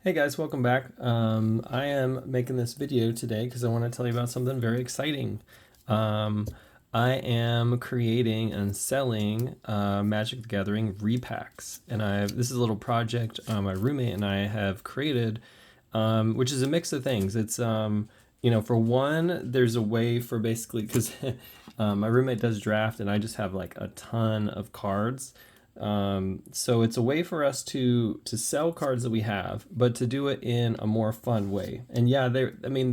Hey guys, welcome back. I am making this video today because I want to tell you about something very exciting. Um, I am creating and selling Magic the Gathering repacks, and this is a little project my roommate and I have created, which is a mix of things. It's for one, there's a way for basically because my roommate does draft and I just have like a ton of cards. So it's a way for us to sell cards that we have, but to do it in a more fun way. And yeah,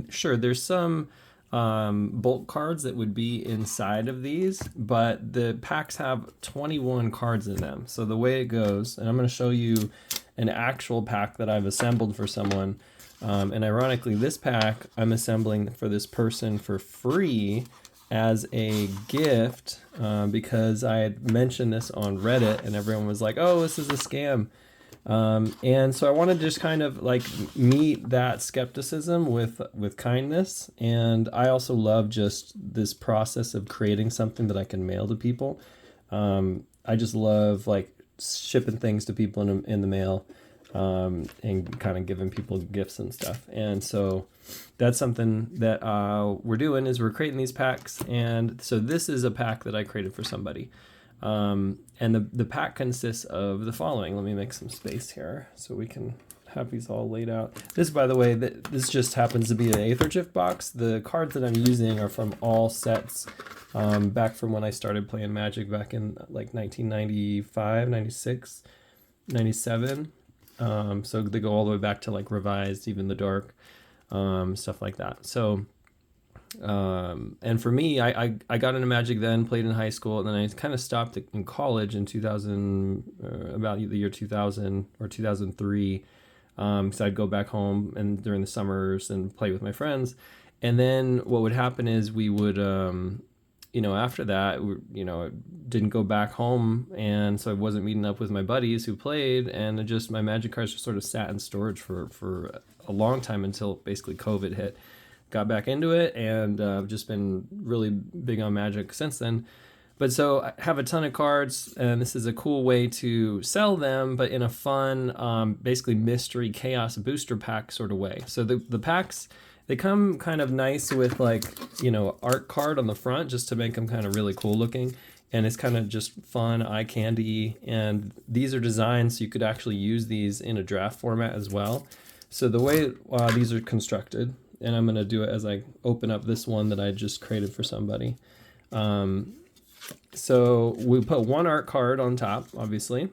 sure, there's some bulk cards that would be inside of these, but the packs have 21 cards in them. So the way it goes, and I'm going to show you an actual pack that I've assembled for someone. And ironically, this pack I'm assembling for this person for free as a gift because I had mentioned this on Reddit and everyone was like, oh, this is a scam. And so I want to just kind of like meet that skepticism with kindness. And I also love just this process of creating something that I can mail to people. I just love like shipping things to people in the mail and kind of giving people gifts and stuff. And so that's something that we're doing is we're creating these packs. And so this is a pack that I created for somebody. And the pack consists of the following. Let me make some space here so we can have these all laid out. This, by the way, this just happens to be an Aethergift box. The cards that I'm using are from all sets back from when I started playing Magic back in like 1995, 96, 97. So they go all the way back to like Revised, Even the Dark, stuff like that. So, and for me, I got into Magic then, played in high school, and then I kind of stopped in college in 2000, about the year 2000 or 2003. So I'd go back home and during the summers and play with my friends. And then what would happen is we would, after that, didn't go back home, and so I wasn't meeting up with my buddies who played, and my Magic cards just sort of sat in storage for a long time until basically COVID hit. Got back into it, and I've just been really big on Magic since then. But so I have a ton of cards, and this is a cool way to sell them, but in a fun, basically mystery chaos booster pack sort of way. So the packs, they come kind of nice with like, art card on the front just to make them kind of really cool looking. And it's kind of just fun, eye candy. And these are designed so you could actually use these in a draft format as well. So the way these are constructed, and I'm going to do it as I open up this one that I just created for somebody. So we put one art card on top, obviously.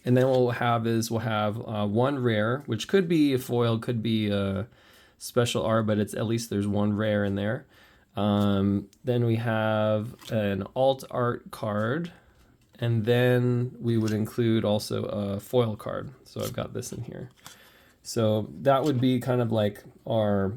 And then what we'll have one rare, which could be a foil, could be a special art, but it's at least there's one rare in there. Then we have an alt art card, and then we would include also a foil card. So I've got this in here. So that would be kind of like our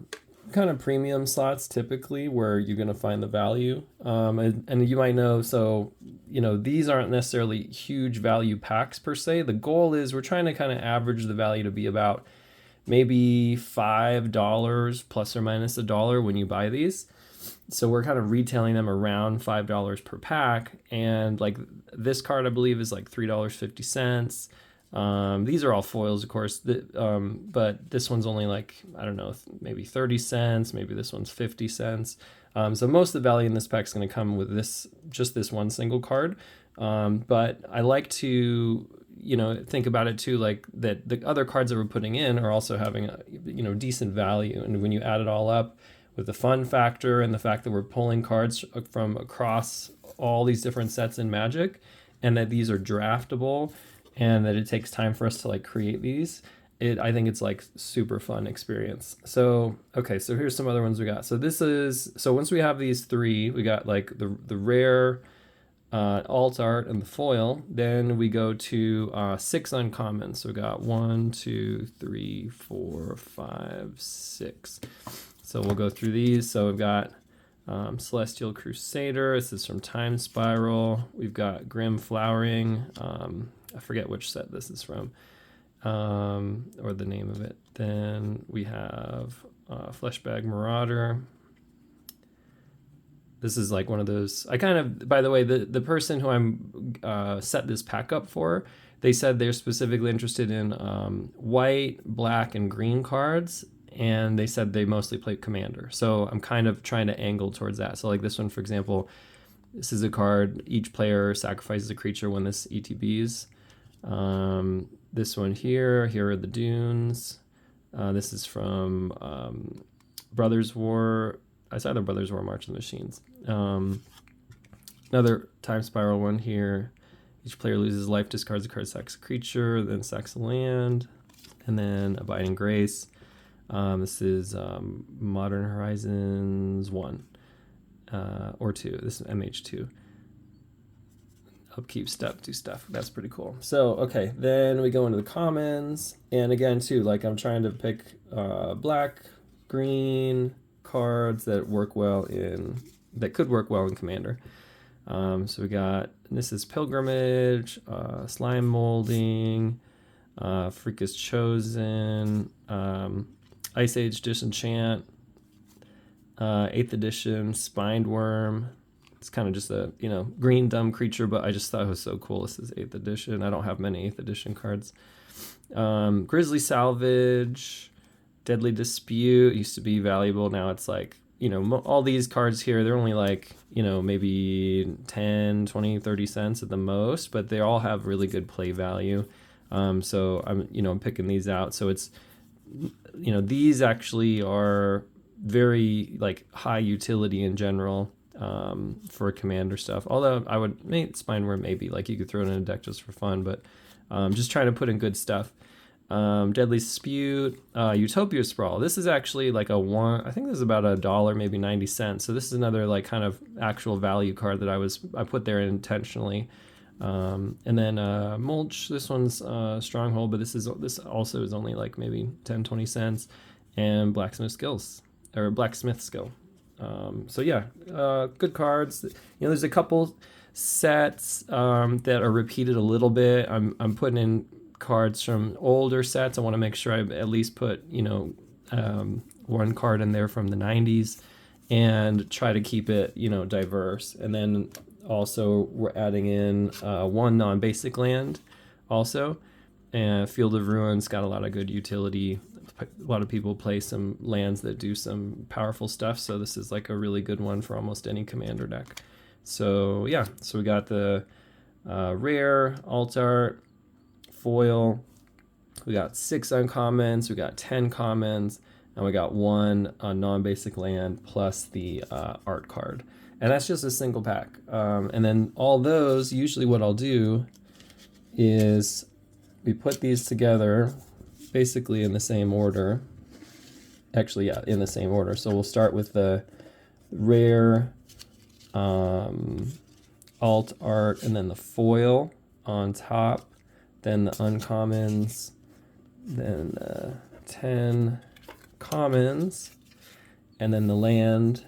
kind of premium slots typically where you're going to find the value. And you might know, so, these aren't necessarily huge value packs per se. The goal is we're trying to kind of average the value to be about maybe $5 plus or minus $1 when you buy these. So we're kind of retailing them around $5 per pack. And like this card, I believe, is like $3.50. These are all foils, of course, but this one's only like, I don't know, maybe 30 cents, maybe this one's 50 cents. So most of the value in this pack is going to come with just this one single card. But I like to, think about it too, like that the other cards that we're putting in are also having a, decent value. And when you add it all up with the fun factor and the fact that we're pulling cards from across all these different sets in Magic, and that these are draftable, and that it takes time for us to like create these, I think it's like super fun experience. So, okay, so here's some other ones we got. So once we have these three, we got like the rare, alt art and the foil, then we go to 6 uncommons. So we got 1, 2, 3, 4, 5, 6. So we'll go through these. So we've got Celestial Crusader. This is from Time Spiral. We've got Grim Flowering. I forget which set this is from, or the name of it. Then we have Fleshbag Marauder. This is like one of those, by the way, the person who I'm set this pack up for, they said they're specifically interested in white, black, and green cards, and they said they mostly play Commander. So I'm kind of trying to angle towards that. So like this one, for example, this is a card, each player sacrifices a creature when this ETBs. This one here are the Dunes. This is from Brothers War. I saw the Brothers War March of the Machines. Another Time Spiral one here. Each player loses life, discards a card, sacks a creature, then sacks a land, and then Abiding Grace. This is Modern Horizons 1 or 2. This is MH2. Upkeep, step, do stuff. That's pretty cool. So, okay, then we go into the commons. And again, too, like I'm trying to pick black, green cards that could work well in Commander. So we got, this is Pilgrimage, Slime Molding, Freak is Chosen, Ice Age Disenchant, 8th edition, Spined Worm. It's kind of just a, green dumb creature, but I just thought it was so cool. This is 8th edition. I don't have many 8th edition cards. Grizzly Salvage, Deadly Dispute used to be valuable. Now it's like, all these cards here, they're only like, maybe 10, 20, 30 cents at the most, but they all have really good play value. So I'm picking these out. So it's, these actually are very like high utility in general for Commander stuff. Although I would make Spineworm maybe like you could throw it in a deck just for fun, but just trying to put in good stuff. Deadly Dispute, Utopia Sprawl. This is actually like I think this is about $1, maybe 90 cents. So this is another like kind of actual value card that I put there intentionally. And then Mulch, this one's Stronghold, but this also is only like maybe 10, 20 cents. And Blacksmith Skill. So yeah, good cards. There's a couple sets that are repeated a little bit. I'm putting in cards from older sets. I want to make sure I at least put one card in there from the 90s and try to keep it diverse. And then also we're adding in one non-basic land also, and Field of Ruins got a lot of good utility. A lot of people play some lands that do some powerful stuff, so this is like a really good one for almost any Commander deck. So yeah, so we got the rare, alt art, foil, we got 6 uncommons, we got 10 commons, and we got one non-basic land plus the art card. And that's just a single pack. And then all those, usually what I'll do is we put these together basically in the same order. Actually, yeah, in the same order. So we'll start with the rare, alt art, and then the foil on top. Then the uncommons, then 10 commons, and then the land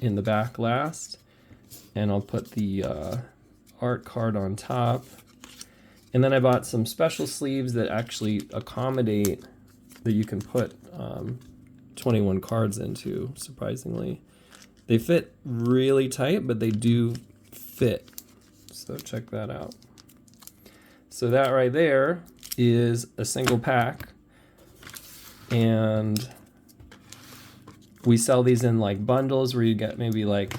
in the back last. And I'll put the art card on top. And then I bought some special sleeves that actually accommodate that you can put 21 cards into, surprisingly. They fit really tight, but they do fit. So check that out. So that right there is a single pack, and we sell these in like bundles where you get maybe like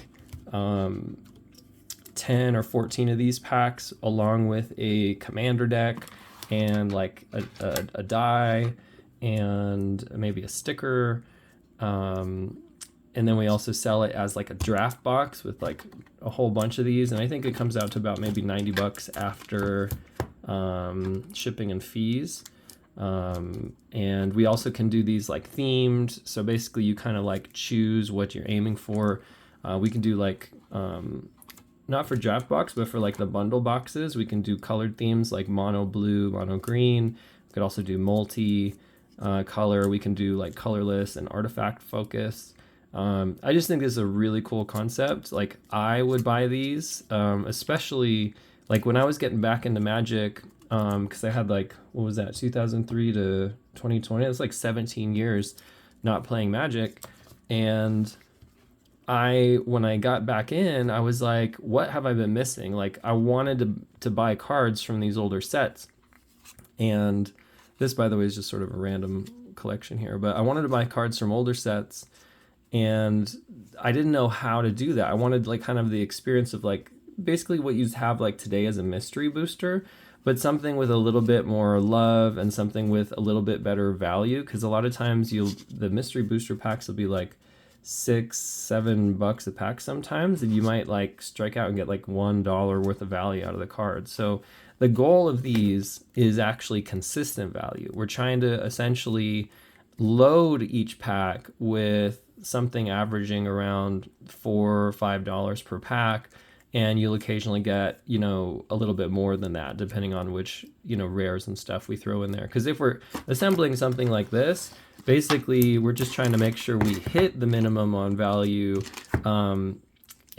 10 or 14 of these packs along with a Commander deck and like a die and maybe a sticker, and then we also sell it as like a draft box with like a whole bunch of these, and I think it comes out to about maybe $90 after shipping and fees. And we also can do these like themed, so basically you kind of like choose what you're aiming for. We can do like not for draft box, but for like the bundle boxes, we can do colored themes like mono blue, mono green. We could also do multi color. We can do like colorless and artifact focus. I just think this is a really cool concept. Like I would buy these, especially like when I was getting back into Magic, because I had like, what was that, 2003 to 2020? It was like 17 years not playing Magic. And when I got back in, I was like, what have I been missing? Like, I wanted to buy cards from these older sets. And this, by the way, is just sort of a random collection here, but I wanted to buy cards from older sets, and I didn't know how to do that. I wanted like kind of the experience of like basically what you have like today as a mystery booster, but something with a little bit more love and something with a little bit better value. Because a lot of times the mystery booster packs will be like $6-7 a pack sometimes, and you might like strike out and get like $1 worth of value out of the card. So the goal of these is actually consistent value. We're trying to essentially load each pack with something averaging around $4 or $5 per pack, and you'll occasionally get, you know, a little bit more than that depending on which, you know, rares and stuff we throw in there. Because if we're assembling something like this, basically we're just trying to make sure we hit the minimum on value,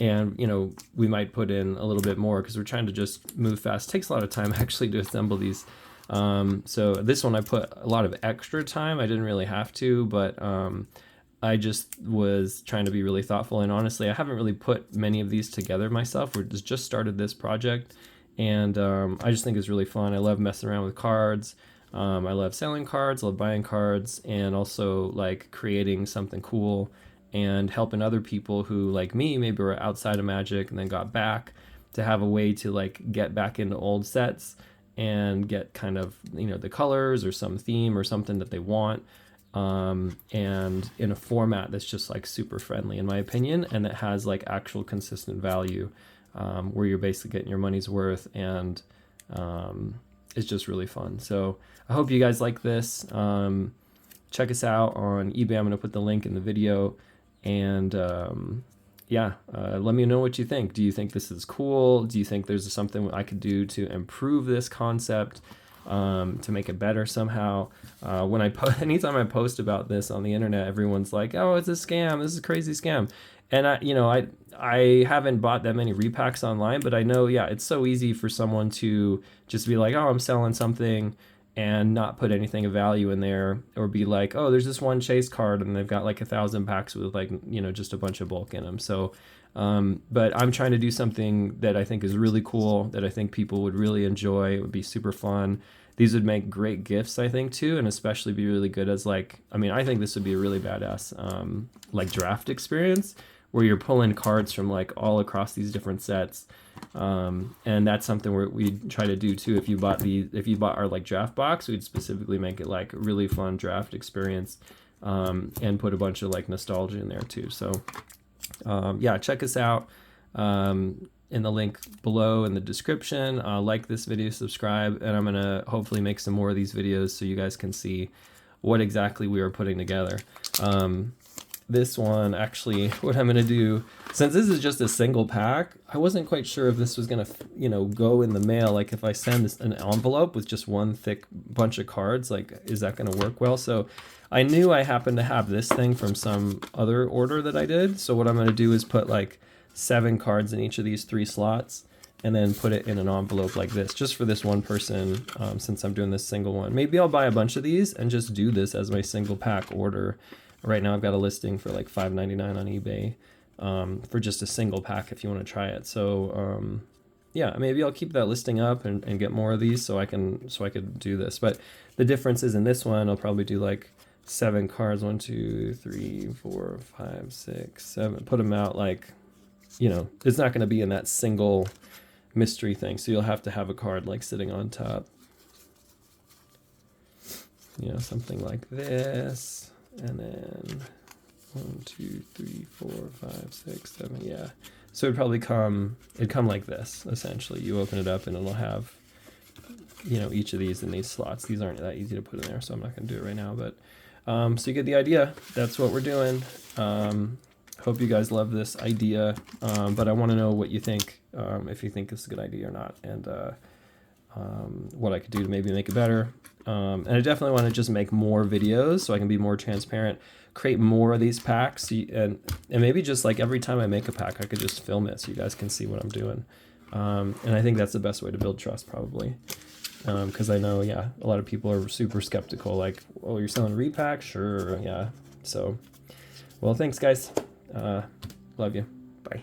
and you know, we might put in a little bit more because we're trying to just move fast. It takes a lot of time actually to assemble these. So this one I put a lot of extra time. I didn't really have to, but I just was trying to be really thoughtful. And honestly, I haven't really put many of these together myself. We just started this project, and I just think it's really fun. I love messing around with cards. I love selling cards, I love buying cards, and also like creating something cool and helping other people who, like me, maybe were outside of Magic and then got back, to have a way to like get back into old sets and get kind of, you know, the colors or some theme or something that they want, and in a format that's just like super friendly in my opinion, and that has like actual consistent value, where you're basically getting your money's worth, and it's just really fun. So I hope you guys like this. Check us out on eBay. I'm going to put the link in the video, and let me know what you think. Do you think this is cool? Do you think there's something I could do to improve this concept, to make it better somehow? Anytime I post about this on the internet, everyone's like, "Oh, it's a scam. This is a crazy scam." And I haven't bought that many repacks online, but I know, yeah, it's so easy for someone to just be like, "Oh, I'm selling something," and not put anything of value in there, or be like, "Oh, there's this one chase card and they've got like 1,000 packs with like, you know, just a bunch of bulk in them." So, but I'm trying to do something that I think is really cool, that I think people would really enjoy. It would be super fun. These would make great gifts, I think, too, and especially be really good as like, I mean, I think this would be a really badass like draft experience, where you're pulling cards from like all across these different sets. And that's something where we try to do too. If you bought our like draft box, we'd specifically make it like a really fun draft experience, and put a bunch of like nostalgia in there too. So yeah, check us out in the link below in the description. Like this video, subscribe, and I'm gonna hopefully make some more of these videos so you guys can see what exactly we are putting together. This one, actually, what I'm gonna do, since this is just a single pack, I wasn't quite sure if this was gonna, you know, go in the mail. Like if I send this an envelope with just one thick bunch of cards, like, is that gonna work well? So I knew I happened to have this thing from some other order that I did. So what I'm gonna do is put like 7 cards in each of these 3 slots, and then put it in an envelope like this, just for this one person, since I'm doing this single one. Maybe I'll buy a bunch of these and just do this as my single pack order. Right now I've got a listing for like $5.99 on eBay, for just a single pack if you want to try it. So yeah, maybe I'll keep that listing up and get more of these so I could do this. But the difference is in this one, I'll probably do like 7 cards, 1, 2, 3, 4, 5, 6, 7, put them out like, you know, it's not going to be in that single mystery thing. So you'll have to have a card like sitting on top, you know, something like this. And then 1, 2, 3, 4, 5, 6, 7, yeah. So it'd probably come like this, essentially. You open it up and it'll have, you know, each of these in these slots. These aren't that easy to put in there, so I'm not gonna do it right now, but so you get the idea. That's what we're doing. Hope you guys love this idea, but I want to know what you think, if you think this is a good idea or not, and what I could do to maybe make it better. And I definitely want to just make more videos so I can be more transparent, create more of these packs, and maybe just like every time I make a pack, I could just film it so you guys can see what I'm doing. And I think that's the best way to build trust, probably. Because I know, yeah, a lot of people are super skeptical, like, oh, you're selling repacks? Sure, yeah. So, well, thanks, guys. Love you. Bye.